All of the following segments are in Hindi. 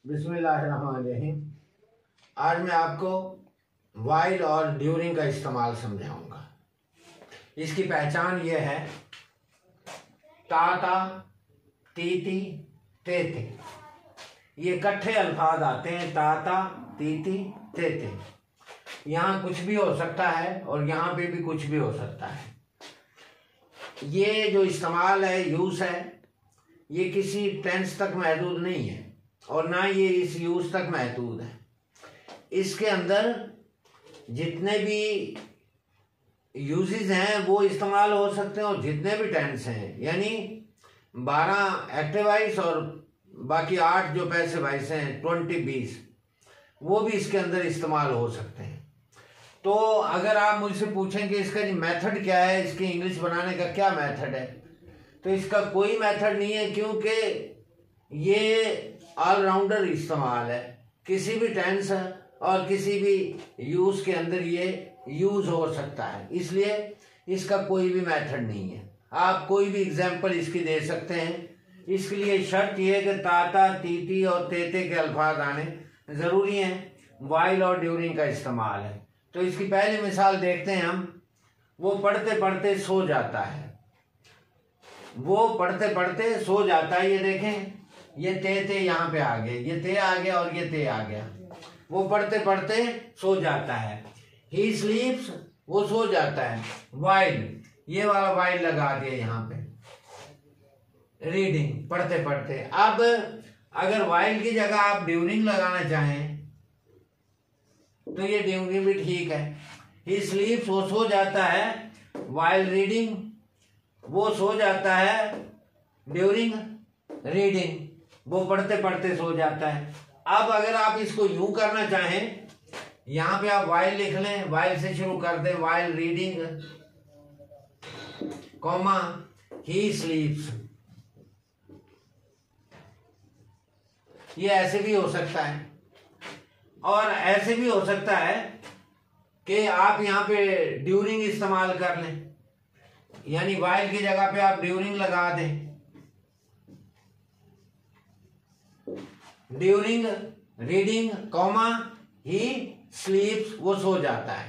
बिस्मिल्लाहिर्रहमानिर्रहीम। आज मैं आपको वाइल और ड्यूरिंग का इस्तेमाल समझाऊंगा। इसकी पहचान ये है, ताता, तीती, तेते, ये इकट्ठे अल्फाज आते हैं। ताता, तीती, तेते। यहाँ कुछ भी हो सकता है और यहाँ पे भी कुछ भी हो सकता है। ये जो इस्तेमाल है, यूज है, ये किसी टेंस तक महदूद नहीं है और ना ये इस यूज तक महदूद है। इसके अंदर जितने भी यूजेस हैं वो इस्तेमाल हो सकते हैं और जितने भी टेंस हैं, यानी 12 एक्टिव वॉइस और बाकी 8 जो पैसिव वॉइस हैं, 20 वो भी इसके अंदर इस्तेमाल हो सकते हैं। तो अगर आप मुझसे पूछें कि इसका जी मेथड क्या है, इसकी इंग्लिश बनाने का क्या मेथड है, तो इसका कोई मेथड नहीं है, क्योंकि ये ऑलराउंडर इस्तेमाल है। किसी भी टेंस और किसी भी यूज के अंदर ये यूज हो सकता है, इसलिए इसका कोई भी मेथड नहीं है। आप कोई भी एग्जांपल इसकी दे सकते हैं। इसके लिए शर्त यह है कि ताता, तीती और तेते के अल्फाज आने जरूरी हैं। वाइल और ड्यूरिंग का इस्तेमाल है। तो इसकी पहली मिसाल देखते हैं हम। वो पढ़ते पढ़ते सो जाता है। वो पढ़ते पढ़ते सो जाता है। ये देखें, ये ते यहाँ पे आ गए, ये ते आ गया और ये ते आ गया। वो पढ़ते पढ़ते सो जाता है। ही स्लीप्स, वो सो जाता है। वाइल, ये वाला वाइल लगा दिया यहाँ पे। रीडिंग, पढ़ते पढ़ते। अब अगर वाइल की जगह आप ड्यूरिंग लगाना चाहें तो ये ड्यूरिंग भी ठीक है। ही स्लीप्स, वो सो जाता है। वाइल रीडिंग, वो सो जाता है ड्यूरिंग रीडिंग, वो पढ़ते पढ़ते सो जाता है। अब अगर आप इसको यूं करना चाहें, यहां पे आप वाइल लिख लें, वाइल से शुरू कर दें, वाइल रीडिंग कॉमा ही स्लीप्स। ये ऐसे भी हो सकता है और ऐसे भी हो सकता है कि आप यहां पे ड्यूरिंग इस्तेमाल कर लें, यानी वाइल की जगह पे आप ड्यूरिंग लगा दें। ड्यूरिंग रीडिंग कॉमा ही स्लीप्स, वो सो जाता है।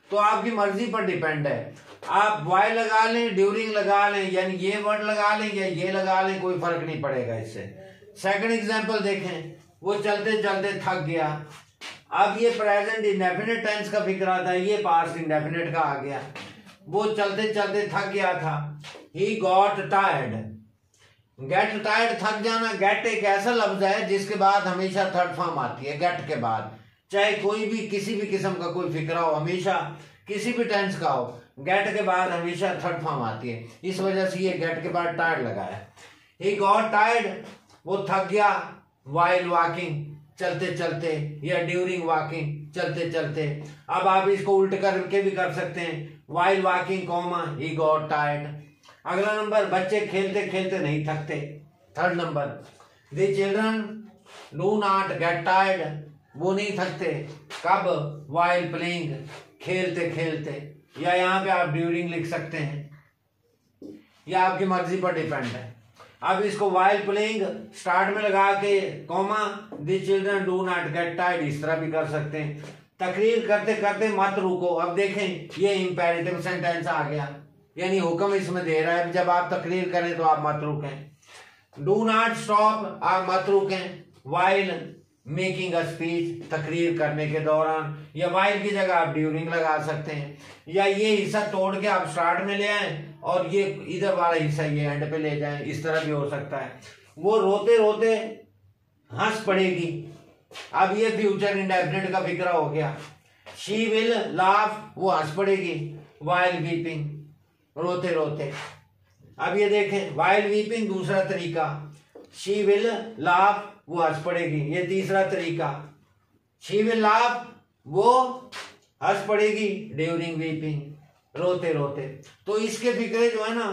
तो आपकी मर्जी पर डिपेंड है। आप वाइल लगा लें, ड्यूरिंग लगा लें, यानी ये वर्ड लगा लें या ये लगा लें, कोई फर्क नहीं पड़ेगा इससे। सेकंड एग्जांपल देखें। वो चलते चलते थक गया। अब ये प्रेजेंट इंडेफिनिट टेंस का फिक्र आता है, ये पास्ट इंडेफिनिट का आ गया। वो चलते चलते थक गया था। He got tired. Get tired, थक जाना। गेट एक ऐसा लफ्ज है जिसके बाद हमेशा थर्ड फॉर्म आती है। गेट के बाद चाहे कोई भी किसी भी किस्म का कोई फिक्रा हो, हमेशा किसी भी टेंस का हो, गेट के बाद हमेशा थर्ड फॉर्म आती है। इस वजह से ये गेट के बाद टायर्ड लगाया। ही गॉट टायर्ड, वो थक गया। वाइल वॉकिंग, चलते चलते, या ड्यूरिंग वॉकिंग, चलते चलते। अब आप इसको उल्ट करके भी कर सकते हैं। While walking comma he got tired. अगला नंबर, बच्चे खेलते खेलते नहीं थकते। Third number, the children do not get tired, वो नहीं थकते। कब? वाइल प्लेइंग, खेलते खेलते। या यहाँ पे आप ड्यूरिंग लिख सकते हैं, या आपकी मर्जी पर डिपेंड है। अब इसको वाइल प्लेइंग स्टार्ट में लगा के comma the children do not get tired, इस तरह भी कर सकते हैं। तकरीर करते करते मत रुको। अब देखें, ये इंपेरेटिव सेंटेंस आ गया, यानी हुक्म इसमें दे रहा है जब आप तकरीर करें तो आप मत रुकें। डू नॉट स्टॉप, आप मत रुकें वाइल मेकिंग अ स्पीच, तकरीर करने के दौरान। या वाइल की जगह आप ड्यूरिंग लगा सकते हैं। या ये हिस्सा तोड़ के आप स्टार्ट में ले आए और ये इधर वाला हिस्सा ये एंड पे ले जाएं, इस तरह भी हो सकता है। वो रोते रोते हंस पड़ेगी। अब ये फ्यूचर इंडेफिनिट का फिक्रा हो गया। शी विल लाफ, वो हंस पड़ेगी। वाइल वीपिंग, रोते रोते। अब ये देखें, वाइल वीपिंग दूसरा तरीका, शी विल लाफ, वो हंस पड़ेगी, ये तीसरा तरीका। शी विल लाफ, वो हंस पड़ेगी। ड्यूरिंग वीपिंग, रोते रोते। तो इसके फिक्रे जो है ना,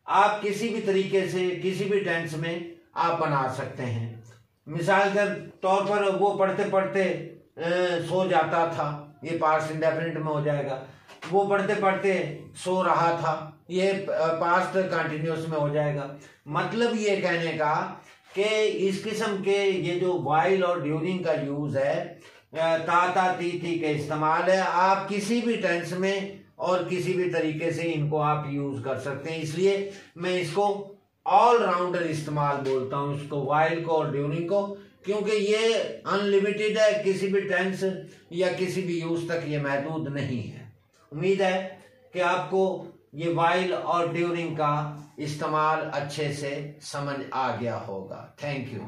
आप किसी भी तरीके से किसी भी टेंस में आप बना सकते हैं। मिसाल के तौर पर वो पढ़ते पढ़ते सो जाता था, ये पास्ट इंडेफिनिट में हो जाएगा। वो पढ़ते पढ़ते सो रहा था, ये पास्ट कंटिन्यूअस में हो जाएगा। मतलब ये कहने का कि इस किस्म के ये जो वाइल और ड्यूरिंग का यूज है, ता ती के इस्तेमाल है, आप किसी भी टेंस में और किसी भी तरीके से इनको आप यूज कर सकते हैं। इसलिए मैं इसको ऑलराउंडर इस्तेमाल बोलता हूं, इसको वाइल को और ड्यूरिंग को, क्योंकि ये अनलिमिटेड है, किसी भी टेंस या किसी भी यूज तक ये महदूद नहीं है। उम्मीद है कि आपको ये वाइल और ड्यूरिंग का इस्तेमाल अच्छे से समझ आ गया होगा। Thank you.